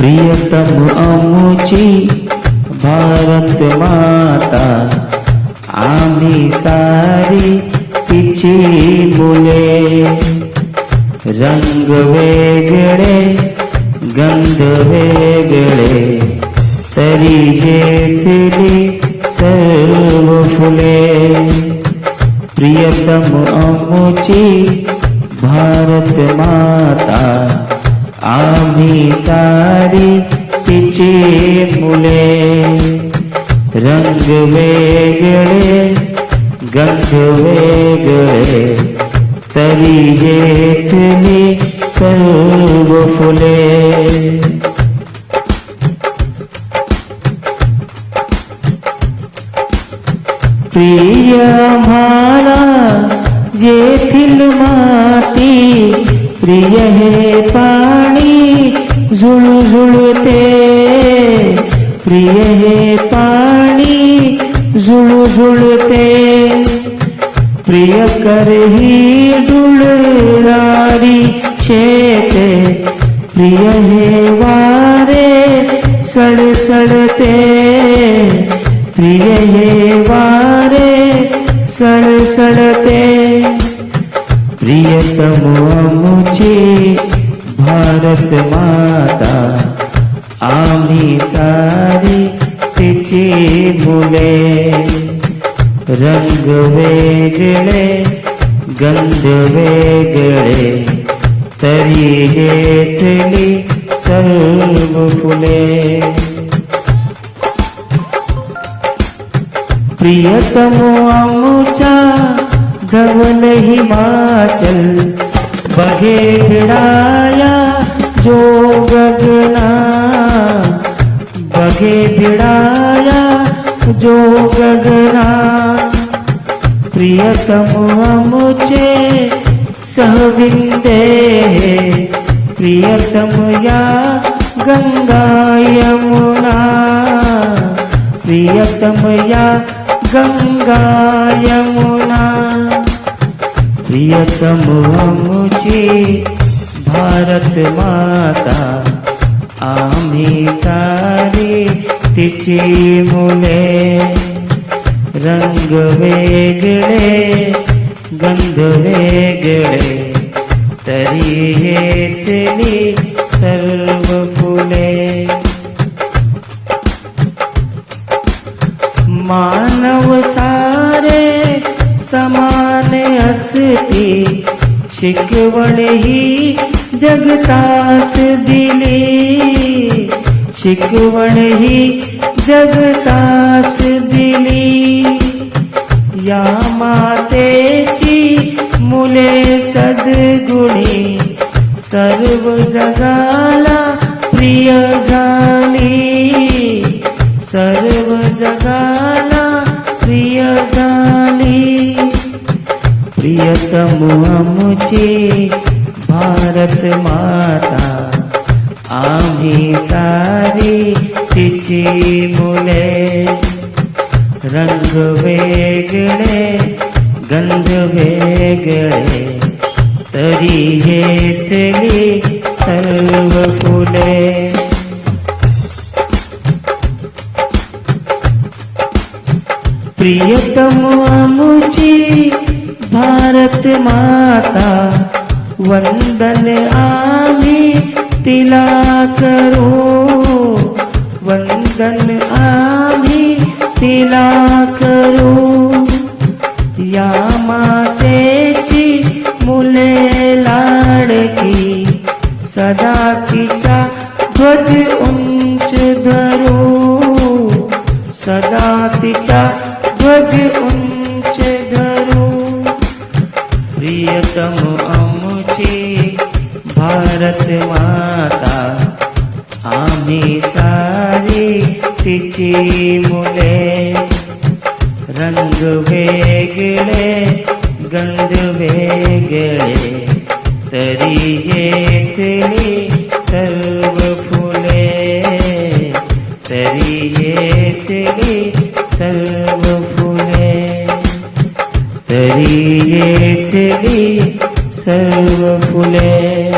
प्रियतम आमुची भारत माता, आम्ही सारी तिची मुले. रंग वेगळे गंध वेगळे, तरी घेतली सर्व फुले. प्रियतम आमुची भारत माता, आम्ही सारी तिची मुले. रंग वेगळे गंध वेगळे, तरी घेतली सर्व फुले. प्रिय आम्हाला येथील माती, प्रिय हे पाणी झुळझुळते. प्रिय हे पाणी झुळझुळते, प्रिय करही डुलणारी शेते. प्रिय हे वारे सळसळते, प्रिय हे वारे सळसळते. प्रियतम आमुची भारत माता, आम्ही सारी तिची मुले. रंग वेगळे गंध वेगळे, तरी घेतली सर्व फुले. प्रियतम आमुचा धवल हिमाचल, बघे भिडाया जो गगना. बघे भिडाया जो गगना. प्रियतम आमुचे सहविंदे, प्रियतम या गंगा यमुना. प्रियतम या गंगा यमुना. प्रियतम आमुची भारत माता, आम्ही सारी तिची मुले. रंग वेगळे गंध वेगळे, तरी घेतली सर्व फुले. मानव सारे समान असती, शिकवण ही जगतास दिली. शिकवण ही जगतास दिली. या मातेची मुले सद्गुणी, सर्व जगाला प्रिय झाली. सर्व जगाला प्रिय झाली. प्रियतम आमुची भारत माता, आम्ही सारी तिची मुले. रंग वेगळे गंध वेगळे, तरी घेतली सर्व फुले. प्रियतम आमुची भारत माता, वंदन आम्ही तिला करू. वंदन आम्ही तिला करू. या मातेची मुले लाडकी, सदा तिचा ध्वज उंच धरू. सदा तिचा ध्वज उंच धरू. प्रियतम आमुची भारत माता, आम्ही सारी तिची मुले. रंग वेगळे गंध वेगळे, तरी घेतली सर्व फुले. तरी घेतली सर्व फुले. तरी घेतली सर्व फुले.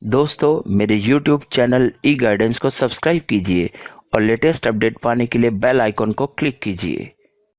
दोस्तों मेरे YouTube चैनल ई गाइडेंस को सब्सक्राइब कीजिए और लेटेस्ट अपडेट पाने के लिए बेल आइकॉन को क्लिक कीजिए।